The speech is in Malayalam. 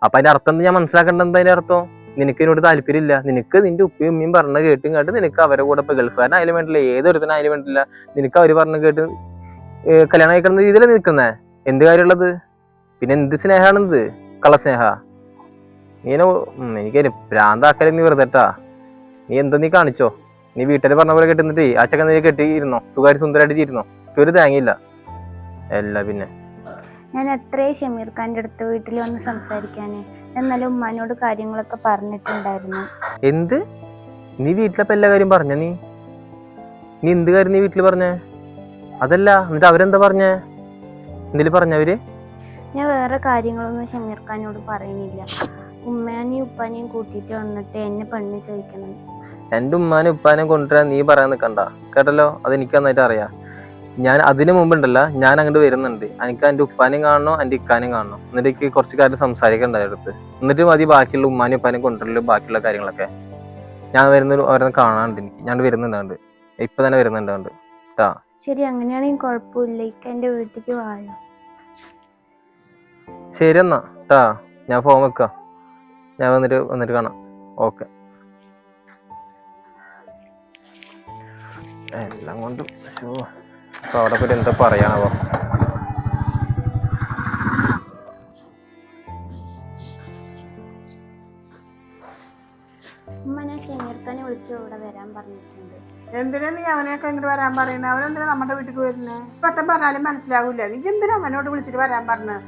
അപ്പൊ അതിന്റെ അർത്ഥം ഞാൻ മനസ്സിലാക്കേണ്ടത് എന്താ? അതിന്റെ അർത്ഥം നിനക്ക് എന്നോട് താല്പര്യമില്ല, നിനക്ക് നിന്റെ ഉപ്പയും ഉമ്മയും പറഞ്ഞ കേട്ടും കേട്ട് നിനക്ക് അവരെ കൂടെ ഇപ്പൊ ഗൾഫുകാരനായാലും വേണ്ടില്ല, ഏതൊരുത്തനായാലും വേണ്ടില്ല, നിനക്ക് അവര് പറഞ്ഞ കേട്ട് കല്യാണം കഴിക്കുന്ന രീതിയിലാണ് നിൽക്കുന്നേ. എന്ത് കാര്യമുള്ളത്? പിന്നെ എന്ത് സ്നേഹാണിത്? കള്ളസ്നേഹ? എനിക്ക് ഭ്രാന്താക്കല് നീ വെറുതെട്ടാ. നീ എന്താ നീ കാണിച്ചോ? നീ വീട്ടിൽ പറഞ്ഞ പോലെ കെട്ടുന്നിട്ട് ആ ചക്കൻ നീ കെട്ടിയിരുന്നോ? സുഖമായിട്ട് സുന്ദരമായിട്ട് ഇരുന്നോ? ഒരു തേങ്ങയില്ല അല്ല. പിന്നെ ഞാൻ എത്രയും ഷമീർ ഖാന്റെ അടുത്ത് വീട്ടിൽ വന്ന് സംസാരിക്കാന്, എന്നാലും ഉമ്മാനോട് കാര്യങ്ങളൊക്കെ പറഞ്ഞിട്ടുണ്ടായിരുന്നു. എന്ത്? നീ വീട്ടിലപ്പോ എല്ലാ കാര്യം പറഞ്ഞ? നീ എന്ത് കാര്യം നീ വീട്ടില് പറഞ്ഞേ? അതല്ല, എന്നിട്ട് അവരെന്താ പറഞ്ഞേ? എന്തേലും പറഞ്ഞവര്? ഞാൻ വേറെ കാര്യങ്ങളൊന്നും ഷമീർ ഖാനോട് പറയുന്നില്ല. ഉമ്മാനെയും ഉപ്പാനെയും കൂട്ടിയിട്ട് വന്നിട്ട് എന്നെ പെണ്ണ് ചോദിക്കണം. എന്റെ ഉമ്മാനും ഉപ്പാനും കൊണ്ടുവരാൻ നീ പറയാൻ നിൽക്കണ്ട കേട്ടല്ലോ. അതെനിക്ക് നന്നായിട്ട് അറിയാം. ഞാൻ അതിനു മുമ്പുണ്ടല്ല, ഞാൻ അങ്ങോട്ട് വരുന്നുണ്ട്. എനിക്ക് എന്റെ ഉപ്പാനും കാണണോ എന്റെ ഇക്കാനും കാണണോ, എന്നിട്ട് എനിക്ക് കുറച്ച് കാര്യം സംസാരിക്കണ്ട അടുത്ത്. എന്നിട്ട് മതി ബാക്കിയുള്ള ഉമ്മാനും ഉപ്പാനും കൊണ്ടുവരലും ബാക്കിയുള്ള കാര്യങ്ങളൊക്കെ. ഞാൻ ഓരോന്ന് കാണാനുണ്ട്. എനിക്ക് ഞാൻ വരുന്നുണ്ട്, ഇപ്പൊ തന്നെ വരുന്നുണ്ട് കേട്ടാ. ശരി, അങ്ങനെയാണെങ്കിൽ കുഴപ്പമില്ല. ഇക്ക എന്റെ വീട്ടിലേക്ക് വായോ. ശരി എന്നാ കേട്ടാ, ഞാൻ ഫോൺ വെക്കാം. ഞാൻ വന്നിട്ട് കാണാം. ഓക്കെ. എല്ലാം കൊണ്ടും അപ്പൊ അവിടെ പോയിട്ട് എന്താ പറയാനാവോ? ഉമ്മ, ഞാൻ ഷമീർ ഖാനെ വിളിച്ച് ഇവിടെ വരാൻ പറഞ്ഞിട്ടുണ്ട്. എന്തിനാ നീ അവനെയൊക്കെ ഇങ്ങോട്ട് വരാൻ പറയുന്നത്? അവനെന്തിനാ നമ്മുടെ വീട്ടിൽ വരുന്നത്? പെട്ടെന്ന് പറഞ്ഞാലും മനസ്സിലാവൂല. നീ എന്തിനാ അവനോട് വിളിച്ചിട്ട് വരാൻ പറഞ്ഞത്?